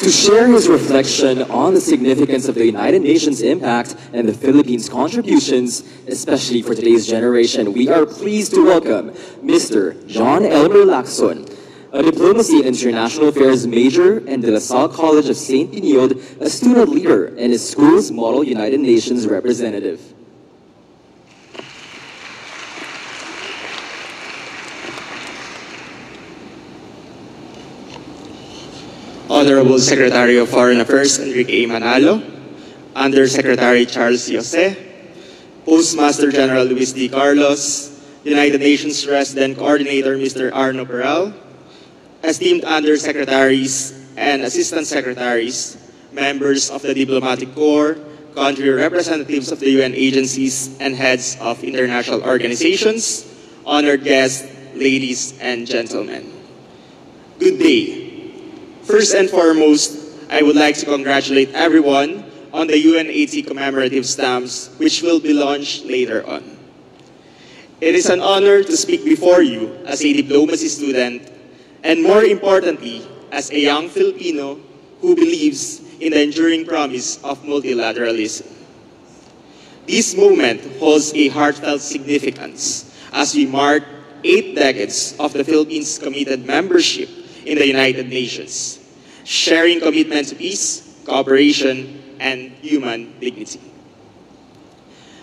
To share his reflection on the significance of the United Nations impact and the Philippines' contributions, especially for today's generation, we are pleased to welcome Mr. John Elmer Lacson, a Diplomacy and International Affairs major and De La Salle College of St. Benilde, a student leader and his school's Model United Nations representative. Honorable Secretary of Foreign Affairs Enrique A. Manalo, Undersecretary Charles Jose, Postmaster General Luis D. Carlos, United Nations Resident Coordinator Mr. Arno Peral, esteemed Undersecretaries and Assistant Secretaries, members of the Diplomatic Corps, country representatives of the UN agencies, and heads of international organizations, honored guests, ladies and gentlemen. Good day. First and foremost, I would like to congratulate everyone on the UNAT commemorative stamps, which will be launched later on. It is an honor to speak before you as a diplomacy student, and more importantly, as a young Filipino who believes in the enduring promise of multilateralism. This moment holds a heartfelt significance as we mark 8 decades of the Philippines' committed membership in the United Nations, sharing commitment to peace, cooperation, and human dignity.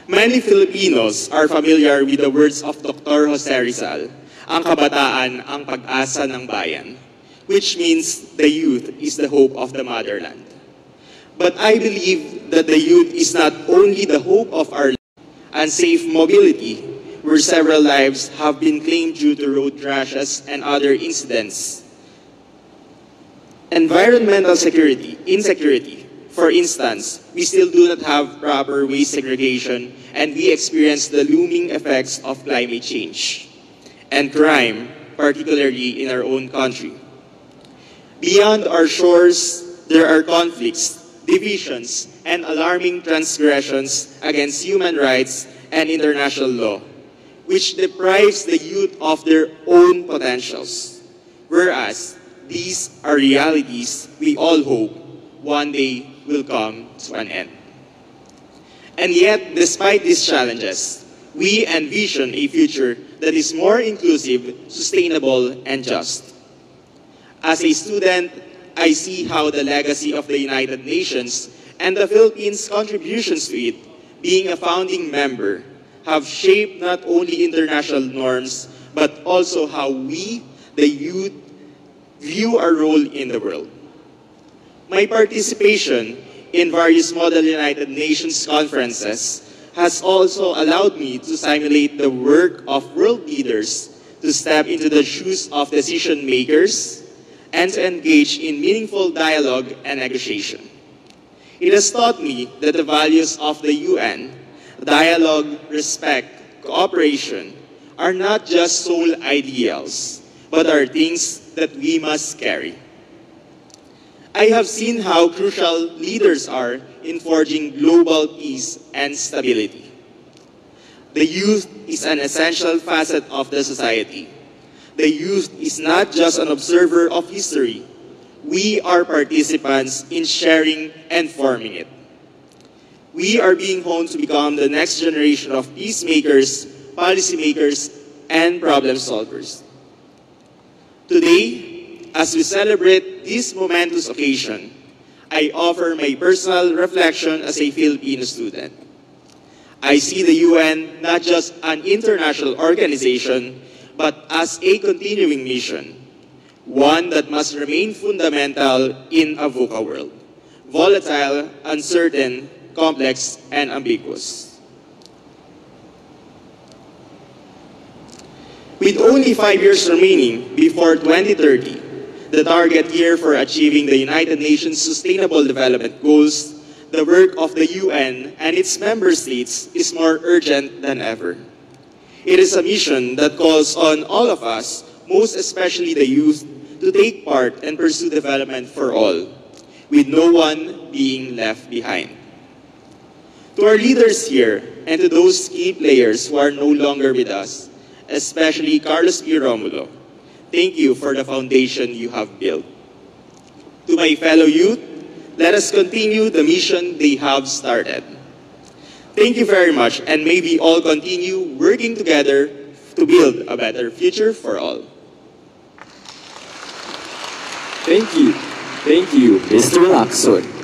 Many Filipinos are familiar with the words of Dr. Jose Rizal, ang kabataan ang pag-asa ng bayan, which means the youth is the hope of the motherland. But I believe that the youth is not only the hope of our unsafe mobility, where several lives have been claimed due to road crashes and other incidents. Environmental insecurity. For instance, we still do not have proper waste segregation, and we experience the looming effects of climate change and crime, particularly in our own country. Beyond our shores, there are conflicts, divisions, and alarming transgressions against human rights and international law, which deprives the youth of their own potentials. Whereas, these are realities we all hope one day will come to an end. And yet, despite these challenges, we envision a future that is more inclusive, sustainable, and just. As a student, I see how the legacy of the United Nations and the Philippines' contributions to it, being a founding member, have shaped not only international norms, but also how we, the youth, view our role in the world. My participation in various Model United Nations conferences has also allowed me to simulate the work of world leaders, to step into the shoes of decision makers, and to engage in meaningful dialogue and negotiation. It has taught me that the values of the UN, dialogue, respect, cooperation, are not just sole ideals, but are things that we must carry. I have seen how crucial leaders are in forging global peace and stability. The youth is an essential facet of the society. The youth is not just an observer of history. We are participants in sharing and forming it. We are being honed to become the next generation of peacemakers, policymakers, and problem solvers. Today, as we celebrate this momentous occasion, I offer my personal reflection as a Filipino student. I see the UN not just an international organization, but as a continuing mission, one that must remain fundamental in a VUCA world, volatile, uncertain, complex, and ambiguous. With only 5 years remaining before 2030, the target year for achieving the United Nations Sustainable Development Goals, the work of the UN and its member states is more urgent than ever. It is a mission that calls on all of us, most especially the youth, to take part and pursue development for all, with no one being left behind. To our leaders here and to those key players who are no longer with us, especially Carlos P. Romulo, thank you for the foundation you have built. To my fellow youth, let us continue the mission they have started. Thank you very much, and may we all continue working together to build a better future for all. Thank you. Thank you, Mr. Lacson.